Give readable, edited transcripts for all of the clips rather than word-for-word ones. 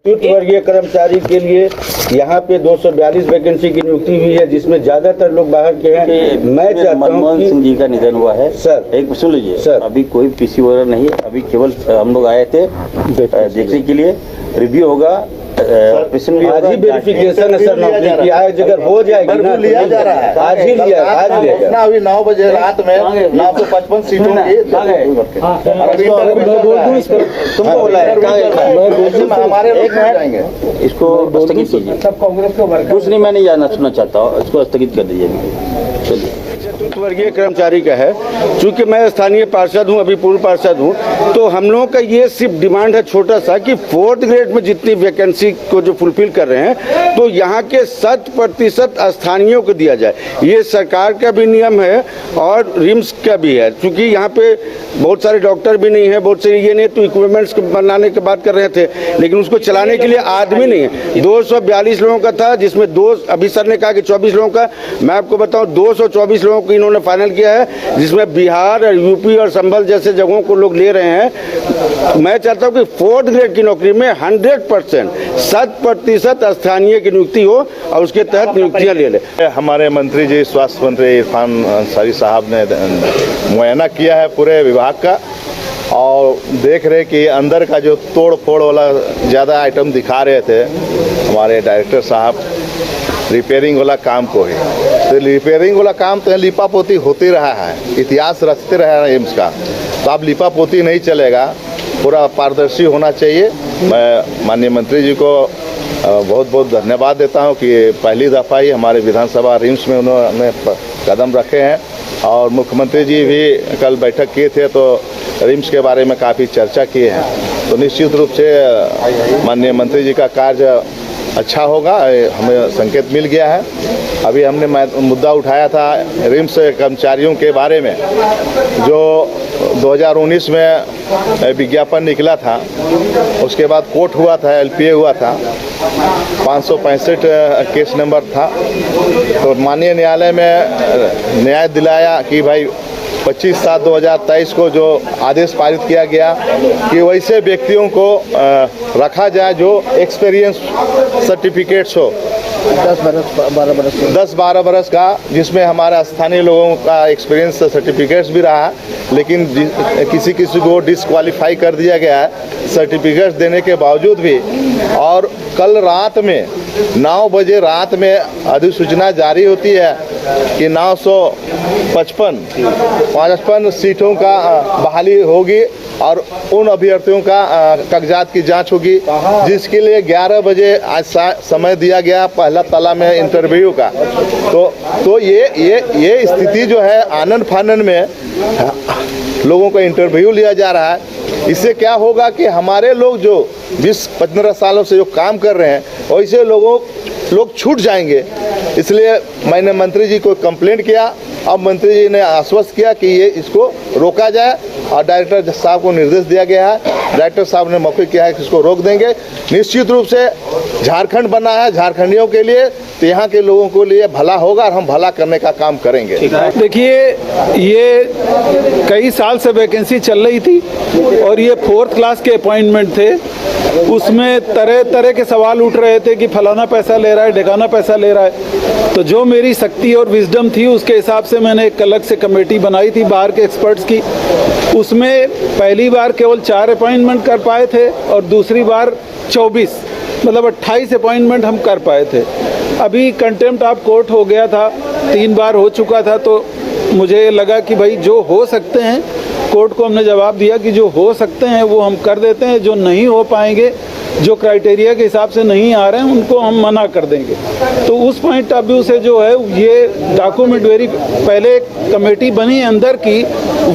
वर्गीय कर्मचारी के लिए यहाँ पे 242 वैकेंसी की नियुक्ति हुई है, जिसमें ज्यादातर लोग बाहर के हैं। मैं चाहता हूँ मनमोहन सिंह जी का निधन हुआ है सर। एक सुन लीजिए सर, अभी कोई पीसी वगैरह नहीं है, अभी केवल हम लोग आए थे देखने के लिए। रिव्यू होगा, ऑपरेशन भी आज ही वेरिफिकेशन है सर, नौकरी की आज अगर हो जाएगी ना लिया जा रहा है, आज ही लिया, आज लिया। अभी 9 बजे रात में 955 सीटों की तुमको बोला है हमारे लोग जाएंगे। इसको स्थगित कीजिए। सब कांग्रेस के वर्कर कुछ नहीं, मैं नहीं जानना सुनना चाहता हूँ, इसको स्थगित कर दीजिए। चलिए, चतुर्थ वर्गीय कर्मचारी का है। चूंकि मैं स्थानीय पार्षद हूं, अभी पूर्व पार्षद हूं, तो हम लोगों का ये सिर्फ डिमांड है छोटा सा कि 4th ग्रेड में जितनी वैकेंसी को जो फुलफिल कर रहे हैं, तो यहाँ के 100% स्थानीयों को दिया जाए। ये सरकार का भी नियम है और रिम्स का भी है। चूंकि यहाँ पे बहुत सारे डॉक्टर भी नहीं है, बहुत से ये नहीं, तो इक्विपमेंट्स बनाने की बात कर रहे थे, लेकिन उसको चलाने के लिए आदमी नहीं है। 242 लोगों का था, जिसमें अभी सर ने कहा कि 24 लोगों का। मैं आपको बताऊं 224 लोगों को इन्होंने फाइनल किया है, जिसमें बिहार और यूपी और संभल जैसे जगहों को लोग ले रहे हैं। मैं चाहता हूं कि 4th ग्रेड की नौकरी में 100% 100% स्थानीय की नियुक्ति हो और उसके तहत नियुक्तियां ले ले। हमारे मंत्री जी स्वास्थ्य मंत्री इरफान अंसारी साहब ने मुआयना किया है पूरे विभाग का, और देख रहे कि अंदर का जो तोड़ फोड़ वाला ज़्यादा आइटम दिखा रहे थे हमारे डायरेक्टर साहब, रिपेयरिंग वाला काम को ही। तो रिपेयरिंग वाला काम तो लिपापोती होती रहा है, इतिहास रचते रहा है एम्स का। तो अब लिपापोती नहीं चलेगा, पूरा पारदर्शी होना चाहिए। मैं माननीय मंत्री जी को बहुत बहुत धन्यवाद देता हूं कि पहली दफ़ा ही हमारे विधानसभा रिम्स में उन्होंने कदम रखे हैं, और मुख्यमंत्री जी भी कल बैठक किए थे तो रिम्स के बारे में काफ़ी चर्चा किए हैं। तो निश्चित रूप से माननीय मंत्री जी का कार्य अच्छा होगा, हमें संकेत मिल गया है। अभी हमने मुद्दा उठाया था रिम्स कर्मचारियों के बारे में, जो 2019 में विज्ञापन निकला था, उसके बाद कोर्ट हुआ था, LPA हुआ था, 565 केस नंबर था। तो माननीय न्यायालय में न्याय दिलाया कि भाई 25/7/2023 को जो आदेश पारित किया गया कि वैसे व्यक्तियों को रखा जाए जो एक्सपीरियंस सर्टिफिकेट्स हो 10-12 बरस का, जिसमें हमारा स्थानीय लोगों का एक्सपीरियंस सर्टिफिकेट्स भी रहा, लेकिन किसी को डिसक्वालीफाई कर दिया गया है सर्टिफिकेट्स देने के बावजूद भी। और कल रात में 9 बजे रात में अधिसूचना जारी होती है कि 955 सीटों का बहाली होगी और उन अभ्यर्थियों का कागजात की जांच होगी, जिसके लिए 11 बजे आज समय दिया गया पहला तला में इंटरव्यू का। तो ये स्थिति जो है आनन फानन में लोगों का इंटरव्यू लिया जा रहा है। इससे क्या होगा कि हमारे लोग जो 20-15 सालों से जो काम कर रहे हैं, वैसे लोग छूट जाएंगे। इसलिए मैंने मंत्री जी को कंप्लेंट किया, अब मंत्री जी ने आश्वस्त किया कि ये इसको रोका जाए, और डायरेक्टर साहब को निर्देश दिया गया है। डायरेक्टर साहब ने मौखिक किया है कि इसको रोक देंगे। निश्चित रूप से झारखंड बना है झारखंडियों के लिए, तो यहाँ के लोगों के लिए भला होगा और हम भला करने का काम करेंगे। देखिए, ये कई साल से वैकेंसी चल रही थी और ये 4th क्लास के अपॉइंटमेंट थे। उसमें तरह तरह के सवाल उठ रहे थे कि फलाना पैसा ले रहा है, ढिकाना पैसा ले रहा है। तो जो मेरी शक्ति और विजडम थी, उसके हिसाब से मैंने एक अलग से कमेटी बनाई थी बाहर के एक्सपर्ट्स की। उसमें पहली बार केवल 4 अपॉइंटमेंट कर पाए थे और दूसरी बार 24, मतलब 28 अपॉइंटमेंट हम कर पाए थे। अभी कंटेम्प्ट ऑफ कोर्ट हो गया था, 3 बार हो चुका था, तो मुझे लगा कि भाई जो हो सकते हैं, कोर्ट को हमने जवाब दिया कि जो हो सकते हैं वो हम कर देते हैं, जो नहीं हो पाएंगे, जो क्राइटेरिया के हिसाब से नहीं आ रहे हैं, उनको हम मना कर देंगे। तो उस पॉइंट ऑफ व्यू से जो है ये डॉक्यूमेंट पहले एक कमेटी बनी अंदर की,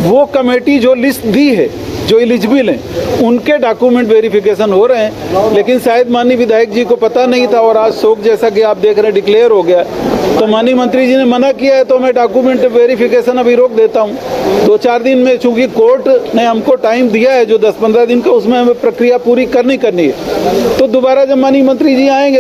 वो कमेटी जो लिस्ट दी है जो एलिजिबल हैं उनके डॉक्यूमेंट वेरिफिकेशन हो रहे हैं, लेकिन शायद माननीय विधायक जी को पता नहीं था और आज शोक जैसा कि आप देख रहे हैं डिक्लेयर हो गया, तो माननीय मंत्री जी ने मना किया है, तो मैं डॉक्यूमेंट वेरिफिकेशन अभी रोक देता हूँ 2-4 दिन में। चूंकि कोर्ट ने हमको टाइम दिया है जो 10-15 दिन का, उसमें हमें प्रक्रिया पूरी करनी है। तो दोबारा जब माननीय मंत्री जी आएंगे